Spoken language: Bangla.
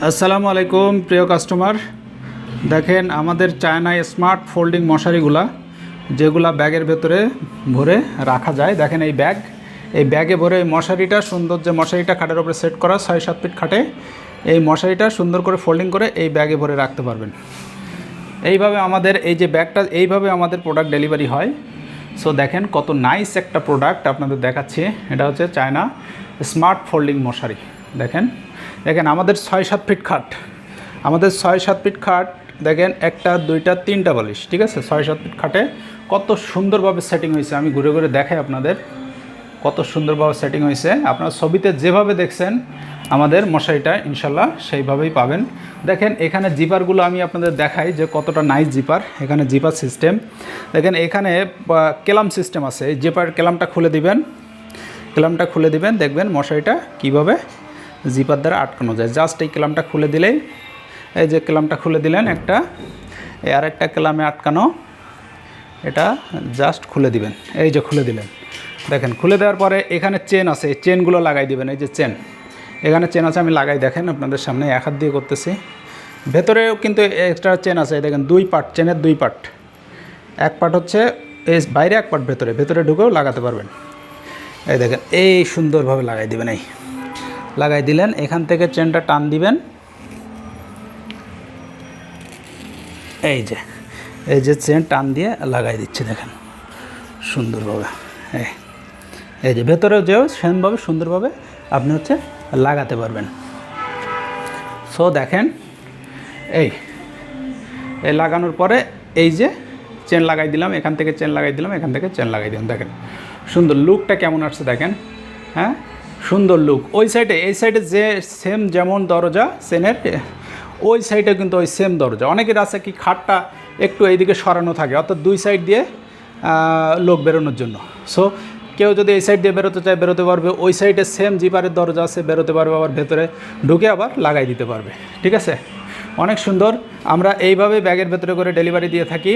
আসসালামু আলাইকুম প্রিয় কাস্টমার। দেখেন আমাদের চায়না স্মার্ট ফোল্ডিং মশারিগুলা যেগুলা ব্যাগের ভেতরে ভরে রাখা যায়। দেখেন এই ব্যাগে ভরে এই মশারিটা সুন্দর, যে মশারিটা খাটের উপরে সেট করা 6-7 ফিট খাটে, এই মশারিটা সুন্দর করে ফোল্ডিং করে এই ব্যাগে ভরে রাখতে পারবেন। এইভাবে আমাদের এই যে ব্যাগটা, এইভাবে আমাদের প্রোডাক্ট ডেলিভারি হয়। সো দেখেন কত নাইস একটা প্রোডাক্ট আপনাদের দেখাচ্ছি। এটা হচ্ছে চায়না স্মার্ট ফোল্ডিং মশারি। দেখেন আমাদের 6-7 ফিট খাট, দেখেন 1টা 2টা 3টা বালিশ, ঠিক আছে। 6-7 ফিট খাটে কত সুন্দরভাবে সেটিং হয়েছে। আমি ঘুরে ঘুরে দেখাই আপনাদের কত সুন্দরভাবে সেটিং হয়েছে। আপনারা ছবিতে যেভাবে দেখছেন আমাদের মশারিটা ইনশাল্লাহ সেইভাবেই পাবেন। দেখেন এখানে জিপারগুলো আমি আপনাদের দেখাই যে কতটা নাইস জিপার। এখানে জিপার সিস্টেম দেখেন, এখানে কেলাম সিস্টেম আছে। এই জিপার কেলামটা খুলে দিবেন, দেখবেন মশারিটা কিভাবে জিপার দ্বারা আটকানো যায়। জাস্ট এই কেলামটা খুলে দিলেই, এই যে কেলামটা খুলে দিলেন একটা, আর একটা কেলামে আটকানো, এটা জাস্ট খুলে দিবেন। এই যে খুলে দিলেন, দেখেন খুলে দেওয়ার পরে এখানে চেন আছে, এই চেনগুলো লাগাই দিবেন। এই যে চেন, এখানে চেন আছে, আমি লাগাই দেখেন আপনাদের সামনে এক হাত দিয়ে করতেছি। ভেতরেও কিন্তু এক্সট্রা চেন আছে। দেখেন 2 পার্ট, চেনের 2 পার্ট, এক পার্ট হচ্ছে এই বাইরে, এক পার্ট ভেতরে ঢুকেও লাগাতে পারবেন। এই দেখেন এই সুন্দরভাবে লাগাই দিবেন। এই লাগাই দিলেন, এখান থেকে চেনটা টান দিবেন। এই যে চেন টান দিয়ে লাগাই দিচ্ছে, দেখেন সুন্দরভাবে। এই যে ভেতরেও যেও সেমভাবে সুন্দরভাবে আপনি হচ্ছে লাগাতে পারবেন। সো দেখেন এই লাগানোর পরে এই যে চেন লাগাই দিলাম, এখান থেকে চেন লাগাই দিলাম, এখান থেকে চেন লাগাই দিলাম। দেখেন সুন্দর লুকটা কেমন আসছে, দেখেন হ্যাঁ সুন্দর লুক। ওই সাইডে, এই সাইডে যে সেম যেমন দরজা চেনের, ওই সাইডে কিন্তু ওই সেম দরজা। অনেকের আছে কি খাটটা একটু এইদিকে সরানো থাকে, অর্থাৎ 2 সাইড দিয়ে লোক বেরোনোর জন্য। সো কেউ যদি এই সাইড দিয়ে বেরোতে চায় বেরোতে পারবে, ওই সাইডে সেম জিপারের দরজা আছে, বেরোতে পারবে, আবার ভেতরে ঢুকে আবার লাগাই দিতে পারবে, ঠিক আছে। অনেক সুন্দর। আমরা এইভাবে ব্যাগের ভেতরে করে ডেলিভারি দিয়ে থাকি।